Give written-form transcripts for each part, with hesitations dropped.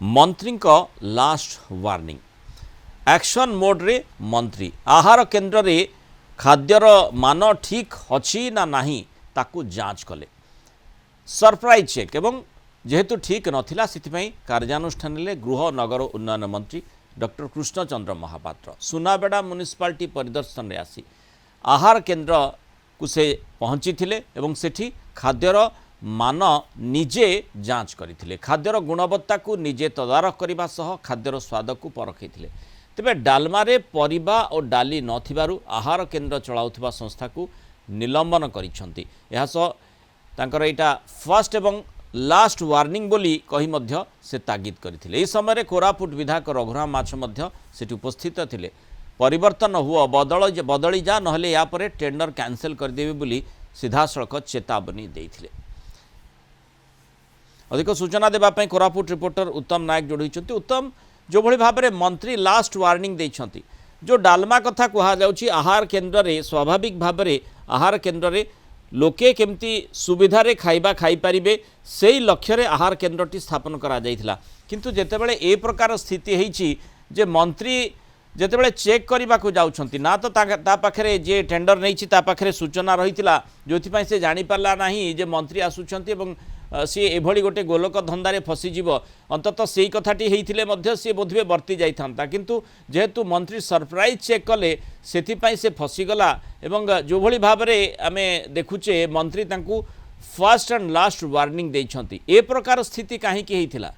मंत्री last warning action mode रे मंत्री आहार केन्द्र रे खाद्यर मान ठीक अच्छी ना नहीं ताकू जांच कले सरप्राइज चेक एवं जेहेतु ठीक नथिला सिथिपई कार्यानुष्ठान ले गृह नगर उन्नयन मंत्री डॉक्टर कृष्णचंद्र महापात्र सुनाबेड़ा म्युनिसिपालिटी परिदर्शन रे आसी आहार केन्द्र को से पहुँची एवं सेठी खाद्यर मान निजे जांच करथिले खाद्यर गुणवत्ता को निजे तदारख करने सह खाद्यर स्वाद को परखैथिले तेबे डालमारे परिबा और डाली नथिबारु आहार केन्द्र चलाउथिबा संस्था को निलंबन करिसंती एहा सह तांकर एटा फर्स्ट एवं लास्ट वार्निंग बोली कही मध्य से तागिद करथिले एही समय कोरापुट विधायक रघुराम माछ मध्य सेठी उपस्थित थिले परिवर्तन हुआ बदली जा नहले या परे टेंडर कैंसल कर देबे बोली सीधासळख चेतावनी देइथिले। अधिक सूचना देवाई कोरापुट रिपोर्टर उत्तम नायक जोड़ी उत्तम जो भली भाव में मंत्री लास्ट वार्निंग देइछंती जो डालमा कथा कहा जाउछि आहार केन्द्र रे स्वाभाविक भाव में आहार केन्द्र रे लोके केमती सुविधा रे खाइबा खाई परिबे सेही लक्ष्य रे आहार केन्द्रटी स्थापन करा जाइथिला किंतु जेतेबेले ए प्रकार स्थिति हेछि जे मंत्री जेतेबेले चेक करने को जाउछंती ना तो ता पाखरे जे टेंडर नहीं ता पाखरे सूचना रहितिला जोथि से जानि पारला नाही जे मंत्री आसुछंती एवं सी एभली गोटे गोलक धंदारे फसीजीव अंततः से कथाटी होइथिले मध्य सी बोधवे वर्ती जाइथांता किंतु जेहेतु मंत्री सरप्राइज चेक कले सेथिपाई से फसीगला एवं जो भली भाव में आमे देखुचे मंत्री तांकू फर्स्ट एंड लास्ट वार्निंग देइछंती ए प्रकार स्थिति काहे की हेइथिला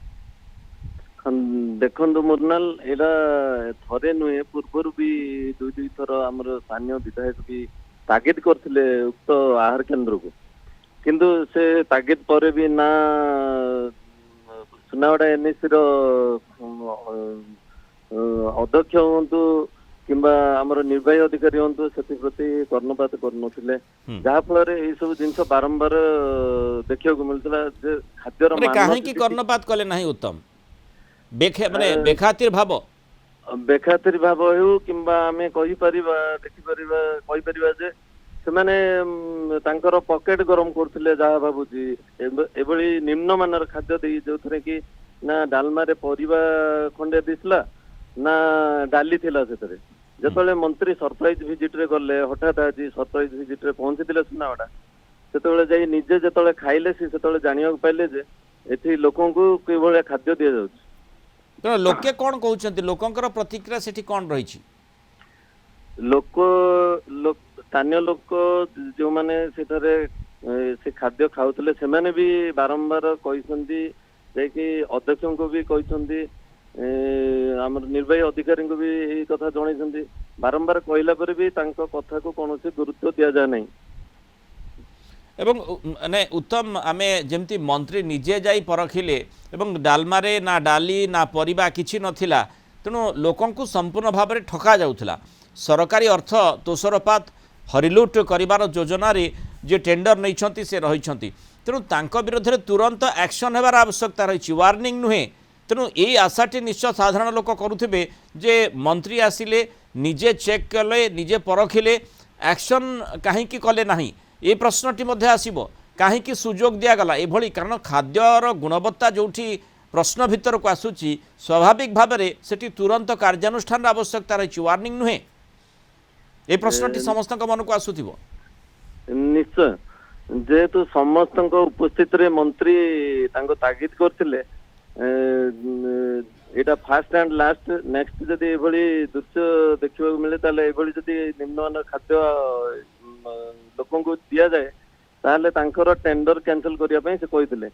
देखो मुरनाल एरा थरे नुहे पूर्वर भी दुई दुई थर आमर स्थानीय विधायक भी तागिद करथिले उक्त आहार केन्द्र को किंतु से तागिद पर भी ना सुनावड़ा एनएससी अध्यक्ष हूँ किंबा आमर निर्वाही अधिकारी हूँ से प्रति कर्णपात कर जहाँ फल सब जिन बारंबार देखा मिलता खाद्यर कहीं कर्णपात कले नहीं उत्तम बेखातिर भाव हो किंबा आमे कहि परिबा देखि परिबा जे सेमाने तांकर पॉकेट गरम करथिले जहा बाबूजी एबळी निम्न मानर खाद्य देई जो थरे कि ना डालमा रे परिबा खंडे दिसला ना डाली थिला सेतरे जेतले मंत्री सरप्राइज विजिट रे गले हठात आज सरप्राइज विजिट रे पहुंचीतिले सुनावडा सेतले जाई निजे जेतले खाइले सेतले जानिया पाइले जे एथि लोकन को के भले खाद्य दिया जाउछ तो लोके कौन कहते लोकंकर प्रतिक्रिया सेठी कौन रही लोक स्थानीय लोक जो माने सेठारे से खाद्य खाउतले से माने भी बारंबार कहिसंती जे कि अध्यक्ष को भी कहिसंती हमर निर्वाही अधिकारी को भी ए कथा जणाइसंती बारंबार कहला पर भी तांको कथा को कोनोसी गुरुत्व दिया जा नहीं एवं ने उत्तम आमे जेमती मंत्री निजे जाई परखिले एवं डालमारे ना डाली ना परिबा किछि नथिला तेणु लोकन को संपूर्ण भाव में ठका जाउथला सरकारी अर्थ तोसरपात हरिलुट करिवार योजना रे जे टेंडर नहीं से रही तेणु तांको विरोध में तुरंत एक्शन हेबार आवश्यकता रही वार्निंग नुहे तेणु यही आशाटी निश्चय साधारण लोक करुथिबे जे मंत्री आसिले निजे चेक कले निजे परखिले एक्शन काहे कले नाही ये प्रश्नटी मध्य आसीबो काहे सुजोग दिगला एभली कारण खाद्यर गुणवत्ता जोठी प्रश्न भितर को आसुची स्वाभाविक भाव में सेठी तुरंत कार्यानुष्ठान आवश्यकता रही वार्निंग नुहे ए प्रश्नटी समस्त मन को आसुथिबो निश्चय जेहेतु समस्त उपस्थित रे मंत्री तांको तागिद करथिले एटा फास्ट एंड लास्ट नेक्स्ट जदि एभली दृश्य देखिबा मिले ताले एभली जदि निम्नमान खाद्य लोकों को दिया जाए ताले तांकर टेंडर कैंसल करिया पई से कहिथिले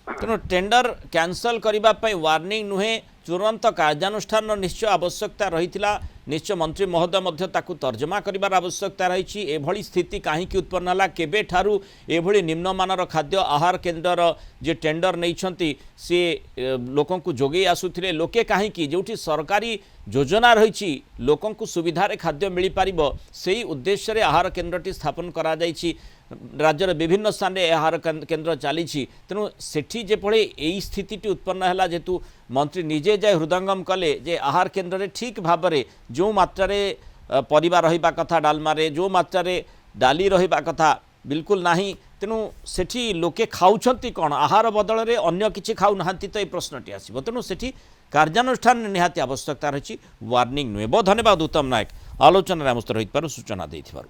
तेणु टेंडर कैंसल करने वार्निंग नुहे तुरंत कार्यानुष्ठान निश्चय आवश्यकता रही निश्चय मंत्री महोदय मध्य ताकू तर्जमा कर आवश्यकता रही एभली स्थिति कहीं उत्पन्न है केबे ठारू एभली निम्नमानर खाद्य आहार केन्द्र जे टेंडर नहीं सी लोकों को जोगे आसुथिले लोके कहीं जोठी सरकारी योजना रही लोकों को सुविधा रे खाद्य मिल पार से उद्देश्य आहार केन्द्रटी स्थापन करा जाइछि राज्यर विभिन्न स्थान में आहार केन्द्र चली तेणु सेठी जेभली यही स्थिति उत्पन्न है जेहेतु मंत्री निजे जाए हृदयंगम कले जे आहार केन्द्र रे ठीक भाव में जो मात्रा परिबा रहिबा कथा डालमारे जो मात्रा डाली रहिबा कथा बिल्कुल नहीं तेणु सेठी लोके खाऊछंती कौन आहार बदल में अन्य किसी खाऊ नाहांती तो ये प्रश्नटी आसो तेणु सेठी कार्यानुष्ठान निहाती आवश्यकता रही वार्निंग नुहे। बहुत धन्यवाद उत्तम नायक आलोचना आम सहित रही सूचना देथिबारु।